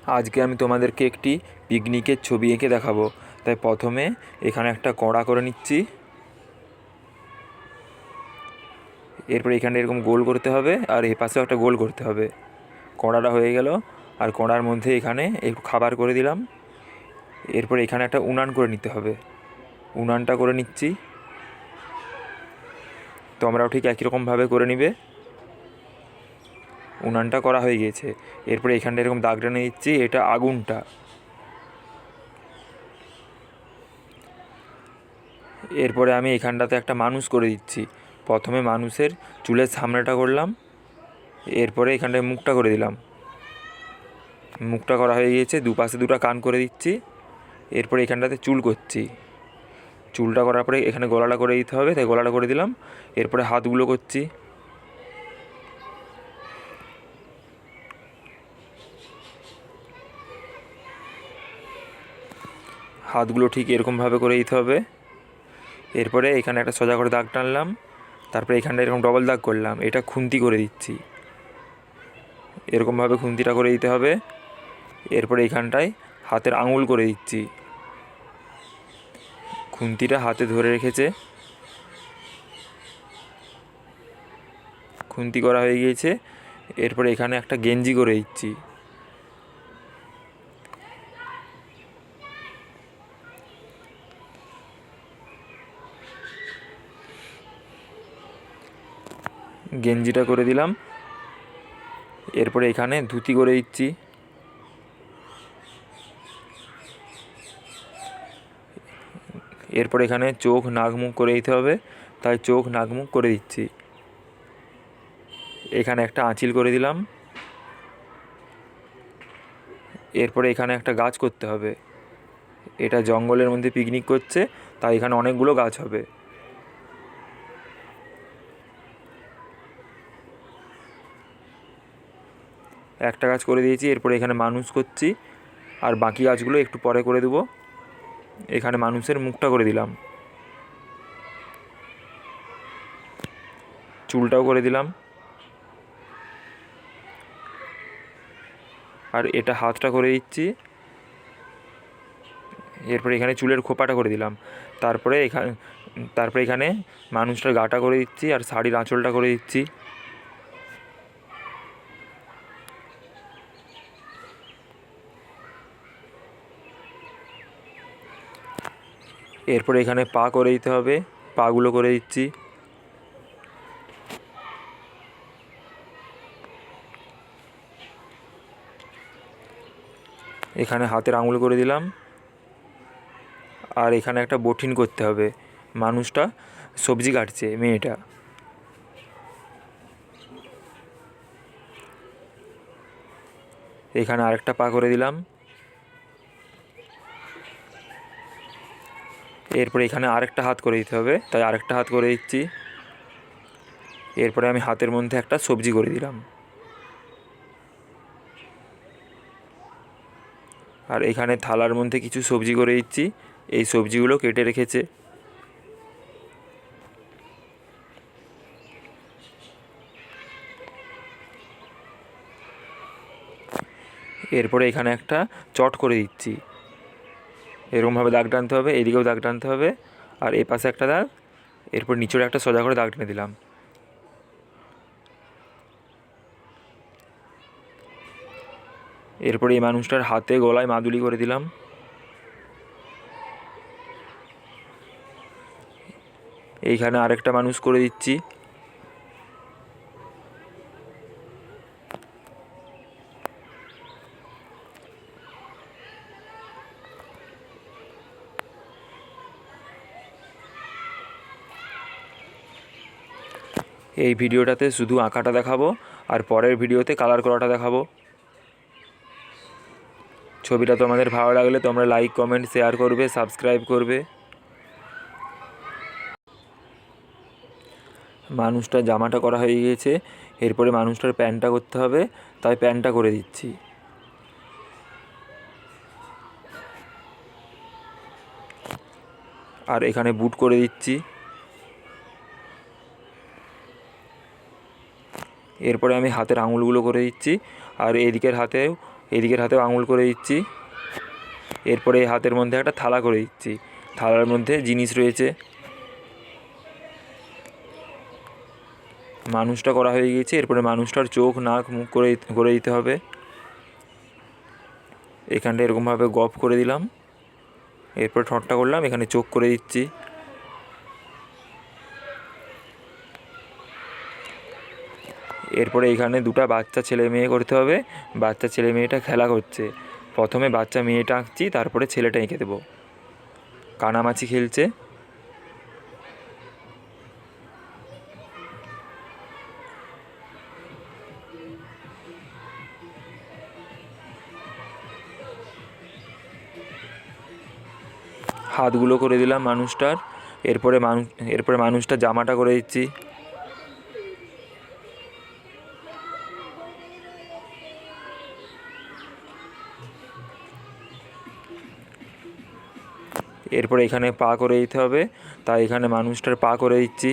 আজকে আমি তোমাদেরকে একটি পিকনিকের ছবি এঁকে দেখাবো। তাই প্রথমে এখানে একটা কড়া করে নিচ্ছি। এরপর এখানে এরকম গোল করতে হবে আর এই পাশেও একটা গোল করতে হবে। কড়াটা হয়ে গেল আর কড়ার মধ্যে এখানে একটু খাবার করে দিলাম। এরপর এখানে একটা উনান করে নিতে হবে। উনানটা করে নিচ্ছি। তোমরাও ঠিক একই রকমভাবে করে নিবে। উনানটা করা হয়ে গিয়েছে। এরপরে এখানটা এরকম দাগ টেনে দিচ্ছি, এটা আগুনটা। এরপরে আমি এখানটাতে একটা মানুষ করে দিচ্ছি। প্রথমে মানুষের চুলের সামনেটা করলাম, এরপরে এখানটায় মুখটা করে দিলাম। মুখটা করা হয়ে গিয়েছে, দুপাশে দুটো কান করে দিচ্ছি। এরপরে এখানটাতে চুল করছি। চুলটা করার পরে এখানে গলাটা করে দিতে হবে, তাই গলাটা করে দিলাম। এরপরে হাতগুলো করছি। হাতগুলো ঠিক এরকমভাবে করে দিতে হবে। এরপরে এখানে একটা সোজা করে দাগ টানলাম, তারপরে এখানটা এরকম ডবল দাগ করলাম, এটা খুন্তি করে দিচ্ছি। এরকমভাবে খুন্তিটা করে দিতে হবে। এরপরে এখানটায় হাতের আঙুল করে দিচ্ছি। খুন্তিটা হাতে ধরে রেখেছে। খুন্তি করা হয়ে গিয়েছে। এরপরে এখানে একটা গেঞ্জি করে দিচ্ছি। গেঞ্জিটা করে দিলাম। এরপরে এখানে ধুতি করে দিচ্ছি। এরপর এখানে চোখ নাক মুখ করে দিতে হবে, তাই চোখ নাক মুখ করে দিচ্ছি। এখানে একটা আঁচিল করে দিলাম। এরপরে এখানে একটা গাছ করতে হবে। এটা জঙ্গলের মধ্যে পিকনিক করছে, তাই এখানে অনেকগুলো গাছ হবে। একটা গাছ করে দিয়েছি। এরপরে এখানে মানুষ করছি, আর বাকি গাছগুলো একটু পরে করে দেবো। এখানে মানুষের মুখটা করে দিলাম, চুলটাও করে দিলাম, আর এটা হাতটা করে দিচ্ছি। এরপরে এখানে চুলের খোপাটা করে দিলাম। তারপরে এখানে মানুষটার গাটা করে দিচ্ছি আর শাড়ির আঁচলটা করে দিচ্ছি। এরপরে এখানে পা করে দিতে হবে, পাগুলো করে দিচ্ছি। এখানে হাতের আঙুল করে দিলাম, আর এখানে একটা বঠিন করতে হবে। মানুষটা সবজি কাটছে, মেয়েটা। এখানে আরেকটা পা করে দিলাম। এরপরে এখানে আরেকটা হাত করে দিতে হবে, তাই আরেকটা হাত করে দিচ্ছি। এরপরে আমি হাতের মধ্যে একটা সবজি করে দিলাম, আর এখানে থালার মধ্যে কিছু সবজি করে দিচ্ছি। এই সবজিগুলো কেটে রেখেছে। এরপরে এখানে একটা চট করে দিচ্ছি। এরকমভাবে দাগ টানতে হবে, এদিকেও দাগ টানতে হবে, আর এই পাশে একটা দাগ। এরপর নিচের একটা সোজা করে দাগ টেনে দিলাম। এরপরে এই মানুষটার হাতে গলায় মাদুলি করে দিলাম। এইখানে আরেকটা মানুষ করে দিচ্ছি। এই ভিডিওটাতে শুধু আঁকাটা দেখাবো, আর পরের ভিডিওতে কালার করাটা দেখাবো। ছবিটা তোমাদের ভালো লাগলে তোমরা লাইক কমেন্ট শেয়ার করবে, সাবস্ক্রাইব করবে। মানুষটার জামাটা করা হয়ে গিয়েছে। এরপরে মানুষটার প্যান্টটা করতে হবে, তাই প্যান্টটা করে দিচ্ছি। আর এখানে বুট করে দিচ্ছি। এরপরে আমি হাতের আঙুলগুলো করে দিচ্ছি, আর এদিকের হাতেও এদিকের হাতেও আঙুল করে দিচ্ছি। এরপরে এই হাতের মধ্যে একটা থালা করে দিচ্ছি, থালার মধ্যে জিনিস রয়েছে। মানুষটা করা হয়ে গিয়েছে। এরপরে মানুষটার চোখ নাক মুখ করে দিতে হবে। এখানটা এরকমভাবে গপ করে দিলাম। এরপর ঠোঁটটা করলাম, এখানে চোখ করে দিচ্ছি। এরপরে এখানে দুটো বাচ্চা ছেলে মেয়ে করতে হবে। বাচ্চা ছেলে মেয়েটা খেলা করছে। প্রথমে বাচ্চা মেয়েটা আঁকছি, তারপরে ছেলেটা এঁকে দেবো। কানামাছি খেলছে। হাতগুলো করে দিলাম মানুষটার। এরপরে মানুষটার জামাটা করে দিচ্ছি। এরপরে এখানে পা করে দিতে হবে, তাই এখানে মানুষটার পা করে দিচ্ছি।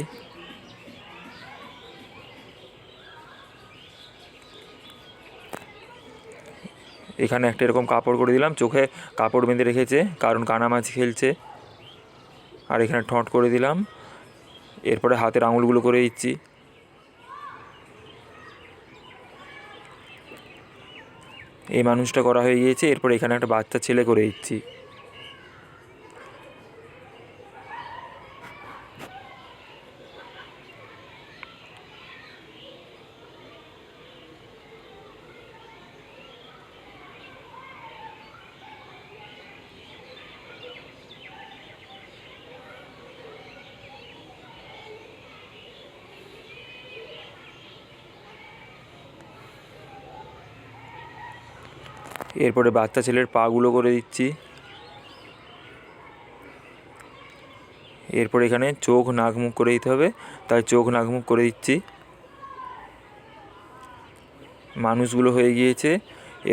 এখানে একটা এরকম কাপড় করে দিলাম, চোখে কাপড় বেঁধে রেখেছে কারণ কানামাছি খেলছে। আর এখানে ঠোঁট করে দিলাম। এরপরে হাতের আঙুলগুলো করে দিচ্ছি। এই মানুষটা করা হয়ে গিয়েছে। এরপর এখানে একটা বাচ্চা ছেলে করে দিচ্ছি। এরপরে বাচ্চা ছেলের পাগুলো করে দিচ্ছি। এরপর এখানে চোখ নাক মুখ করে দিতে হবে, তাই চোখ নাক মুখ করে দিচ্ছি। মানুষগুলো হয়ে গিয়েছে।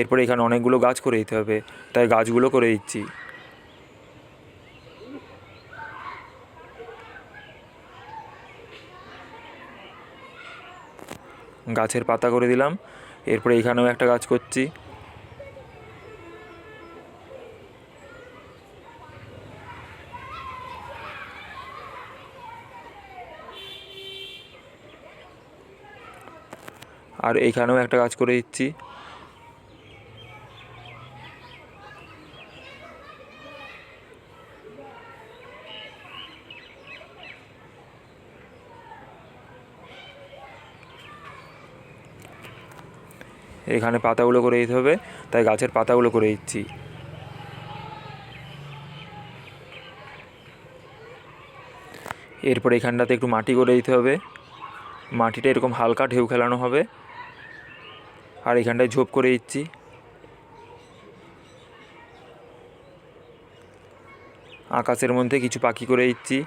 এরপরে এখানে অনেকগুলো গাছ করে দিতে হবে, তাই গাছগুলো করে দিচ্ছি। গাছের পাতা করে দিলাম। এরপরে এখানেও একটা গাছ করছি। আর এইখানেও একটা গাছ করে দিচ্ছি। এখানে পাতাগুলো করে দিতে হবে, তাই গাছের পাতাগুলো করে দিচ্ছি। এরপর এখানটাতে একটু মাটি করে দিতে হবে। মাটিটা এরকম হালকা ঢেউ খেলানো হবে। আর এখানটায় ঝোপ করে দিচ্ছি। আকাশের মধ্যে কিছু পাখি করে দিচ্ছি।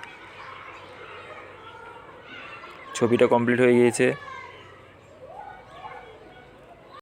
ছবিটা কমপ্লিট হয়ে গিয়েছে।